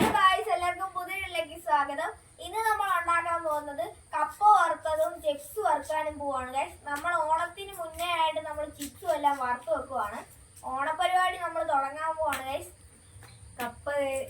Hello guys, എല്ലാവർക്കും പുതിയ വീഡിയോയിലേക്ക് സ്വാഗതം. ഇന്ന് നമ്മൾ ഉണ്ടാക്കാൻ പോകുന്നത് കപ്പ വറുത്തതും ചിപ്സ് വറുക്കാനും പോവാണ് ഗായ്സ്. നമ്മൾ ഓണത്തിന് മുന്നേ ആയിട്ട് നമ്മൾ ചിപ്സും എല്ലാം വറുത്ത് വെക്കുവാണ്. ഓണപരിപാടി നമ്മൾ തുടങ്ങാൻ പോവാണ് ഗായ്സ്.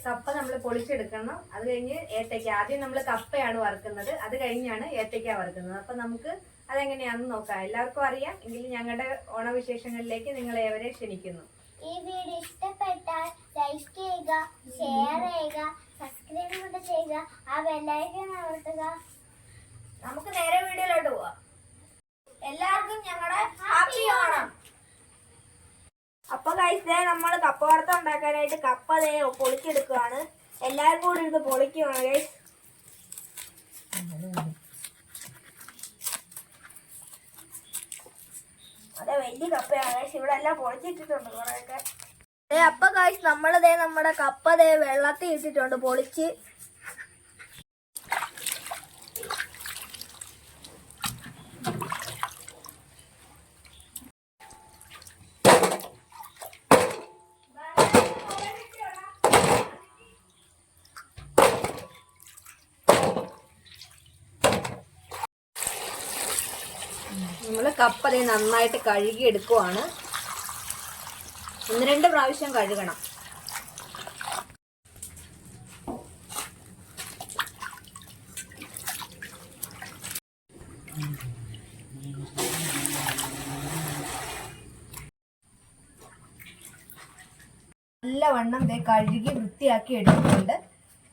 കപ്പ നമ്മൾ പൊളിച്ചെടുക്കണം. അത് കഴിഞ്ഞ് ഏത്തയ്ക്ക. ആദ്യം നമ്മൾ കപ്പയാണ് വറുക്കുന്നത്, അത് കഴിഞ്ഞാണ് ഏത്തയ്ക്ക വറുക്കുന്നത്. അപ്പൊ നമുക്ക് അതെങ്ങനെയാണെന്ന് നോക്കാം. എല്ലാവർക്കും അറിയാം എങ്കിലും ഞങ്ങളുടെ ഓണവിശേഷങ്ങളിലേക്ക് നിങ്ങളെ ഏവരെ ക്ഷണിക്കുന്നു. ഈ വീഡിയോ ഇഷ്ടപ്പെട്ടാൽ ലൈക്ക് ചെയ്യുക, ഷെയർ ചെയ്യുക, സബ്സ്ക്രൈബ് കൂടെ ചെയ്യുക, ആ ബെല്ലൈക്കൺ അമർത്തുക. നമുക്ക് നേരെ വീഡിയോയിലോട്ട് പോവാം. എല്ലാവർക്കും ഞങ്ങളുടെ ഹാപ്പി ഓണം. അപ്പൊ ഗൈസ്, നമ്മൾ കപ്പ വറുത്ത ഉണ്ടാക്കാനായിട്ട് കപ്പ പൊളിച്ചെടുക്കുകയാണ്. എല്ലാവരും കൂടി ഇത് പൊളിക്കുകയാണ് ഗൈസ്. അതെ, വലിയ കപ്പയാണ് ഗൈസ്. ഇവിടെ എല്ലാം പൊളിച്ചിട്ടിട്ടുണ്ട് കുറെയൊക്കെ. അപ്പൊ ഗൈസ്, നമ്മുടെ കപ്പ വെള്ളത്തിൽ ഇട്ടിട്ടുണ്ട് പൊളിച്ച്. നമ്മൾ കപ്പ നന്നായിട്ട് കഴുകി എടുക്കുവാണ്. 1-2 പ്രാവശ്യം കഴുകണം. നല്ലവണ്ണം കഴുകി വൃത്തിയാക്കി എടുക്കുന്നുണ്ട്.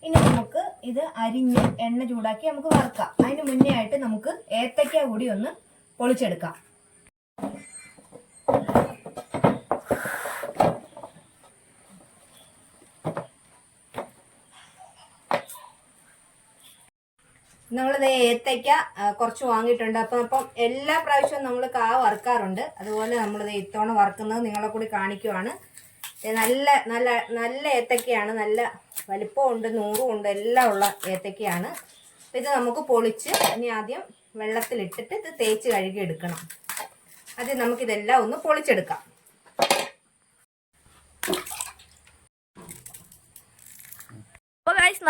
ഇനി നമുക്ക് ഇത് അരിഞ്ഞ് എണ്ണ ചൂടാക്കി നമുക്ക് വറുക്കാം. അതിന് മുന്നേ ആയിട്ട് നമുക്ക് ഏത്തയ്ക്ക കൂടി ഒന്ന് പൊളിച്ചെടുക്കാം. നമ്മൾ ഏത്തയ്ക്ക കുറച്ച് വാങ്ങിയിട്ടുണ്ട്. അപ്പം എല്ലാ പ്രാവശ്യവും നമ്മൾ വറുക്കാറുണ്ട്. അതുപോലെ നമ്മൾ ഇത്തവണ വറുക്കുന്നത് നിങ്ങളെ കൂടി കാണിക്കുവാണ്. നല്ല നല്ല നല്ല ഏത്തയ്ക്കയാണ്. നല്ല വലിപ്പമുണ്ട്, നൂറുമുണ്ട്, എല്ലാം ഉള്ള ഏത്തയ്ക്കയാണ്. ഇത് നമുക്ക് പൊളിച്ച് ഇനി ആദ്യം വെള്ളത്തിലിട്ടിട്ട് ഇത് തേച്ച് കഴുകി എടുക്കണം. ആദ്യം നമുക്കിതെല്ലാം ഒന്ന് പൊളിച്ചെടുക്കാം. ഗൈസ്,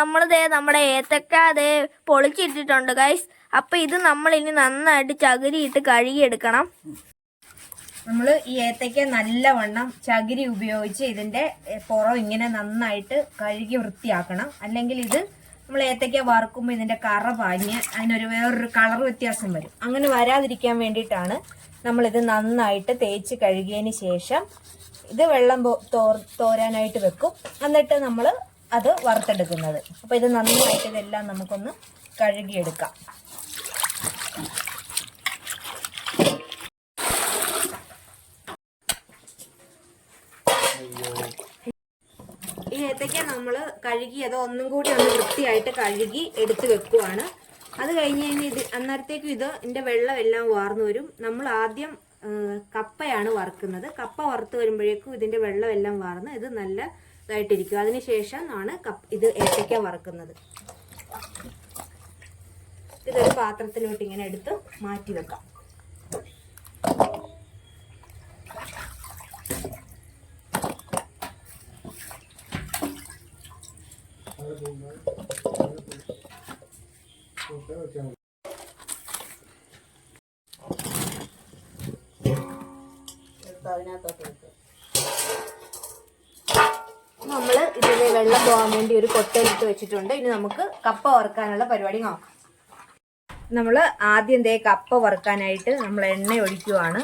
നമ്മുടെ ഏത്തക്ക പൊളിച്ചിട്ടിട്ടുണ്ട് ഗൈസ്. അപ്പൊ ഇത് നമ്മൾ ഇനി നന്നായിട്ട് ചകിരിയിട്ട് കഴുകിയെടുക്കണം. നമ്മൾ ഈ ഏത്തയ്ക്ക നല്ലവണ്ണം ചകിരി ഉപയോഗിച്ച് ഇതിന്റെ പുറം ഇങ്ങനെ നന്നായിട്ട് കഴുകി വൃത്തിയാക്കണം. അല്ലെങ്കിൽ ഇത് നമ്മൾ ഏത്തയ്ക്ക വറുക്കുമ്പോൾ ഇതിന്റെ കറ പാഞ്ഞ് അതിനൊരു വേറൊരു കളർ വ്യത്യാസം വരും. അങ്ങനെ വരാതിരിക്കാൻ വേണ്ടിയിട്ടാണ് നമ്മളിത് നന്നായിട്ട് തേച്ച് കഴുകിയതിന് ശേഷം ഇത് വെള്ളം തോരാനായിട്ട് വെക്കും. എന്നിട്ട് നമ്മൾ അത് വറുത്തെടുക്കുന്നത്. അപ്പൊ ഇത് നന്നായിട്ട് ഇതെല്ലാം നമുക്കൊന്ന് കഴുകിയെടുക്കാം. ഈ ഏത്തയ്ക്ക നമ്മൾ കഴുകിയത് ഒന്നും കൂടി ഒന്ന് വൃത്തിയായിട്ട് കഴുകി എടുത്ത് വെക്കുവാണ്. അത് കഴിഞ്ഞ് കഴിഞ്ഞ് അന്നേരത്തേക്കും ഇതിന്റെ വെള്ളം എല്ലാം വാർന്നു വരും. നമ്മൾ ആദ്യം കപ്പയാണ് വറുക്കുന്നത്. കപ്പ വറുത്ത് വരുമ്പോഴേക്കും ഇതിന്റെ വെള്ളം എല്ലാം വാർന്ന് ഇത് നല്ല ഇതായിട്ടിരിക്കും. അതിനുശേഷം ആണ് ഇത് ഏത്തയ്ക്ക വറുക്കുന്നത്. ഇതൊരു പാത്രത്തിലോട്ട് ഇങ്ങനെ എടുത്ത് മാറ്റി വെക്കാം. നമ്മൾ ഇതിൽ വെള്ളം പോകാൻ വേണ്ടി ഒരു കൊട്ടയെടുത്ത് വെച്ചിട്ടുണ്ട്. ഇനി നമുക്ക് കപ്പ വറുക്കാനുള്ള പരിപാടി നോക്കാം. നമ്മൾ ആദ്യം കപ്പ വറുക്കാനായിട്ട് നമ്മൾ എണ്ണ ഒഴിക്കുവാണ്.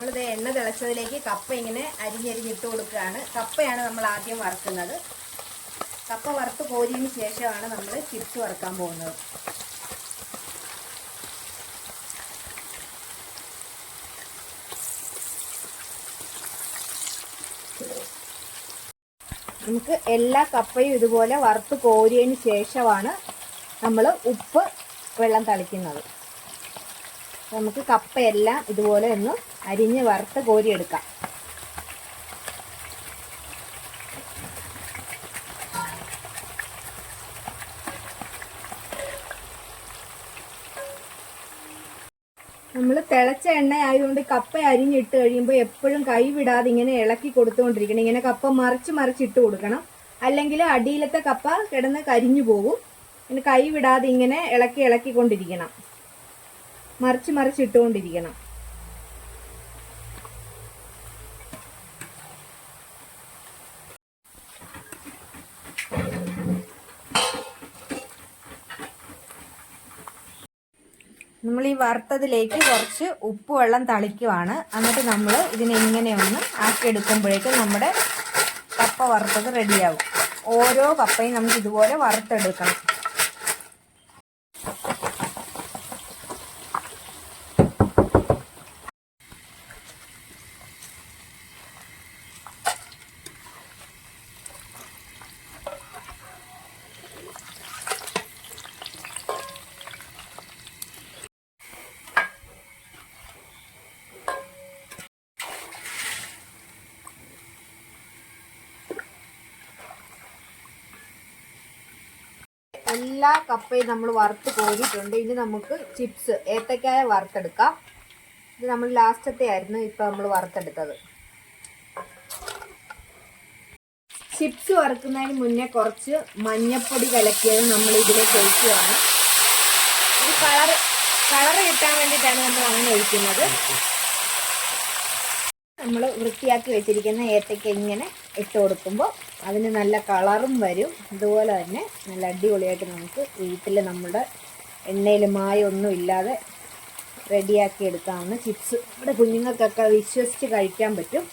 നമ്മളിത് എണ്ണ തിളച്ചതിലേക്ക് കപ്പ ഇങ്ങനെ അരിഞ്ഞരിഞ്ഞിട്ട് കൊടുക്കുകയാണ്. കപ്പയാണ് നമ്മൾ ആദ്യം വറുക്കുന്നത്. കപ്പ വറുത്ത് കോരിയതിന് ശേഷമാണ് നമ്മൾ ചിപ്സ് വറുക്കാൻ പോകുന്നത്. നമുക്ക് എല്ലാ കപ്പയും ഇതുപോലെ വറുത്ത് കോരിയതിന് ശേഷമാണ് നമ്മൾ ഉപ്പ് വെള്ളം തളിക്കുന്നത്. നമുക്ക് കപ്പയെല്ലാം ഇതുപോലെ ഒന്ന് അരിഞ്ഞ് വറുത്ത് കോരിയെടുക്കാം. നമ്മൾ തിളച്ച എണ്ണ ആയതുകൊണ്ട് കപ്പ അരിഞ്ഞിട്ട് കഴിയുമ്പോൾ എപ്പോഴും കൈ വിടാതെ ഇങ്ങനെ ഇളക്കി കൊടുത്തുകൊണ്ടിരിക്കണം. ഇങ്ങനെ കപ്പ മറിച്ചിട്ട് കൊടുക്കണം, അല്ലെങ്കിൽ അടിയിലത്തെ കപ്പ കിടന്ന് കരിഞ്ഞു പോകും. ഇങ്ങനെ കൈ വിടാതെ ഇങ്ങനെ ഇളക്കിക്കൊണ്ടിരിക്കണം, മറിച്ചിട്ടുകൊണ്ടിരിക്കണം. നമ്മൾ ഈ വറുത്തതിലേക്ക് കുറച്ച് ഉപ്പ് വെള്ളം തളിക്കുവാണ്. എന്നിട്ട് നമ്മൾ ഇതിനെ ഇങ്ങനെ ഒന്ന് ആക്കിയെടുക്കുമ്പോഴേക്കും നമ്മുടെ കപ്പ വറുത്തത് റെഡിയാവും. ഓരോ കപ്പയും നമുക്ക് ഇതുപോലെ വറുത്തെടുക്കണം. എല്ലാ കപ്പയും നമ്മൾ വറുത്ത് കോരിയിട്ടുണ്ട്. ഇനി നമുക്ക് ചിപ്സ് ഏത്തക്കായ വറുത്തെടുക്കാം. ഇത് നമ്മൾ ലാസ്റ്റത്തെ ആയിരുന്നു ഇപ്പം നമ്മൾ വറുത്തെടുത്തത്. ചിപ്സ് വറുക്കുന്നതിന് മുന്നേ കുറച്ച് മഞ്ഞപ്പൊടി കലക്കിയത് നമ്മൾ ഇതിലേക്ക് ഒഴിക്കുകയാണ്. ഇത് കളർ കിട്ടാൻ വേണ്ടിയിട്ടാണ് നമ്മൾ അങ്ങനെ ഒഴിക്കുന്നത്. നമ്മൾ വൃത്തിയാക്കി വെച്ചിരിക്കുന്ന ഏത്തയ്ക്ക ഇങ്ങനെ ഇട്ട് കൊടുക്കുമ്പോൾ അതിന് നല്ല കളറും വരും. ഇതുപോലെ തന്നെ നല്ല അടിപൊളിയായിട്ട് നമുക്ക് വീട്ടിൽ നമ്മുടെ എണ്ണയിൽ മായൊന്നും ഇല്ലാതെ റെഡിയാക്കി എടുക്കാവുന്ന ചിപ്സ് ഇവിടെ കുഞ്ഞുങ്ങൾക്കൊക്കെ വിശ്വസിച്ച് കഴിക്കാൻ പറ്റും.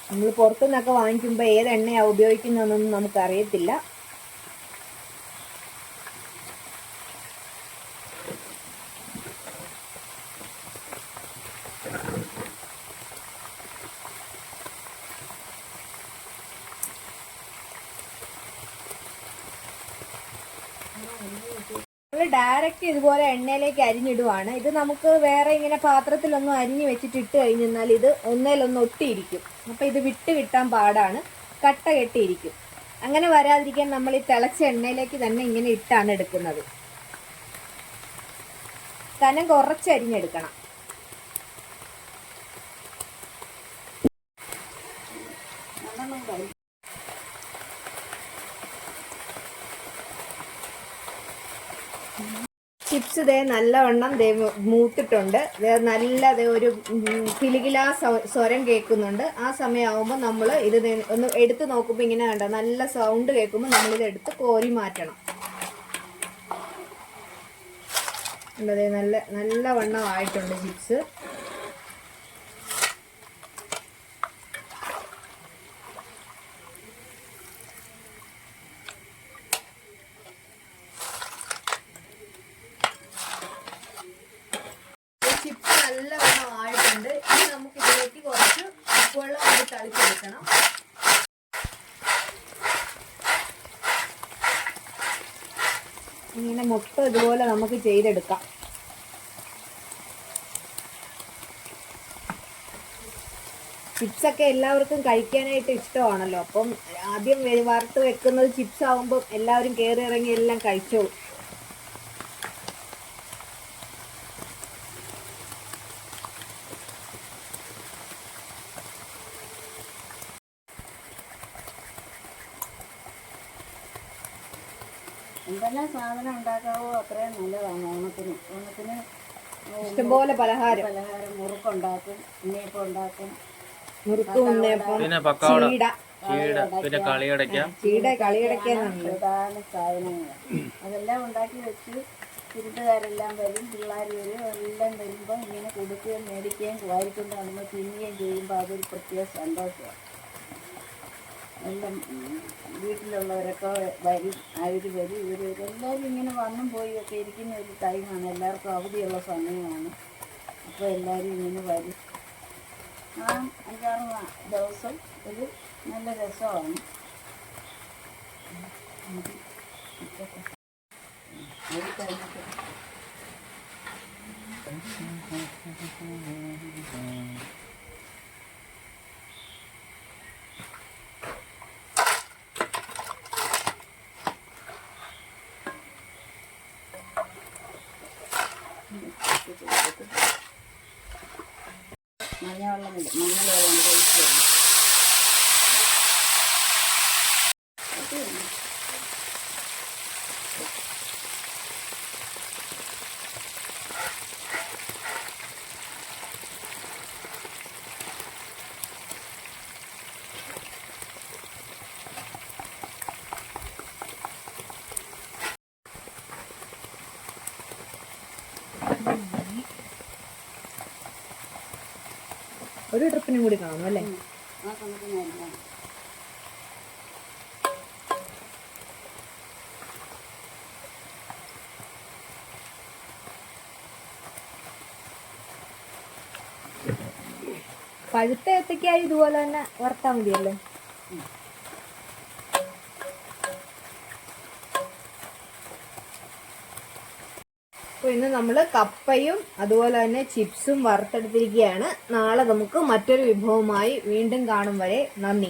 നമ്മൾ പുറത്തുനിന്നൊക്കെ വാങ്ങിക്കുമ്പോൾ ഏത് എണ്ണയാണ് ഉപയോഗിക്കുന്നതെന്നൊന്നും നമുക്കറിയത്തില്ല. നമ്മൾ ഡയറക്റ്റ് ഇതുപോലെ എണ്ണയിലേക്ക് അരിഞ്ഞിടുവാണ്. ഇത് നമുക്ക് വേറെ ഇങ്ങനെ പാത്രത്തിലൊന്നും അരിഞ്ഞ് വെച്ചിട്ട് ഇട്ട് കഴിഞ്ഞാൽ ഇത് ഒന്നേലൊന്ന് ഒട്ടിയിരിക്കും. അപ്പം ഇത് വിട്ട് കിട്ടാൻ പാടാണ്, കട്ട കെട്ടിയിരിക്കും. അങ്ങനെ വരാതിരിക്കാൻ നമ്മൾ ഈ തിളച്ച എണ്ണയിലേക്ക് തന്നെ ഇങ്ങനെ ഇട്ടാണ് എടുക്കുന്നത്. കനം കുറച്ച് അരിഞ്ഞെടുക്കണം. ചിപ്സ് ദേ നല്ലവണ്ണം മൂത്തിട്ടുണ്ട്. നല്ല ഒരു കിലുകിലാ സ്വരം കേൾക്കുന്നുണ്ട്. ആ സമയമാകുമ്പോൾ നമ്മൾ ഇത് ഒന്ന് എടുത്ത് നോക്കുമ്പോൾ ഇങ്ങനെ കണ്ട നല്ല സൗണ്ട് കേൾക്കുമ്പോൾ നമ്മളിത് എടുത്ത് കോരി മാറ്റണം. നല്ലവണ്ണം ആയിട്ടുണ്ട് ചിപ്സ്. ചിപ്സ് നല്ലവണ്ണം ആയിട്ടുണ്ട്. ഇനി നമുക്ക് ഇതിലേക്ക് കുറച്ച് ഉപ്പുവെള്ളം കൂടി തളിച്ചെടുക്കണം. ഇങ്ങനെ മൊത്തം ഇതുപോലെ നമുക്ക് ചെയ്തെടുക്കാം. ചിപ്സൊക്കെ എല്ലാവർക്കും കഴിക്കാനായിട്ട് ഇഷ്ടമാണല്ലോ. അപ്പം ആദ്യം വറുത്ത് വെക്കുന്നത് ചിപ്സ് ആകുമ്പോൾ എല്ലാവരും കയറി ഇറങ്ങി എല്ലാം കഴിച്ചോളും. എന്തെല്ലാം സാധനം ഉണ്ടാക്കാവോ അത്രയും നല്ലതാണ്. ഓണത്തിന് ഇഷ്ടംപോലെ പലഹാരം മുറുക്കുണ്ടാക്കും, ഉണ്ണിയപ്പം ഉണ്ടാക്കും, പ്രധാന സാധനങ്ങൾ. അതെല്ലാം ഉണ്ടാക്കി വെച്ച് ചുരുട്ടുകാരെല്ലാം വരും, പിള്ളേർ വരും. എല്ലാം വരുമ്പോൾ ഇങ്ങനെ കൊടുക്കുകയും മേടിക്കുകയും വാരിക്കൊണ്ട് നമ്മൾ തിന്നുകയും ചെയ്യുമ്പോൾ അതൊരു പ്രത്യേക സന്തോഷമാണ്. എല്ലാം വീട്ടിലുള്ളവരൊക്കെ വരും, അവർ വരും, ഇവർ എല്ലാവരും ഇങ്ങനെ വന്നും പോയി ഒക്കെ ഇരിക്കുന്ന ഒരു ടൈമാണ്. എല്ലാവർക്കും അവധിയുള്ള സമയമാണ്. അപ്പോൾ എല്ലാവരും ഇങ്ങനെ വരും. ആ 5-6 ദിവസം ഒരു നല്ല രസമാണ്. അത് കഴിഞ്ഞിട്ട് തിളപ്പിച്ച് കൊടുത്ത് മഞ്ഞവെള്ളം ഇടും. മഞ്ഞൾ ഒഴിച്ച് ഒരു ട്രിപ്പിനും കൂടി കാണും അല്ലേ? ആ കണക്കിന് അരിയണം. പഴുത്ത ഏത്തക്കായി ഇതുപോലെ തന്നെ വറുത്താൽ മതിയല്ലേ? അപ്പോൾ ഇന്ന് നമ്മൾ കപ്പയും അതുപോലെ തന്നെ ചിപ്സും വറുത്തെടുത്തിരിക്കുകയാണ്. നാളെ നമുക്ക് മറ്റൊരു വിഭവമായി വീണ്ടും കാണും വരെ നന്ദി.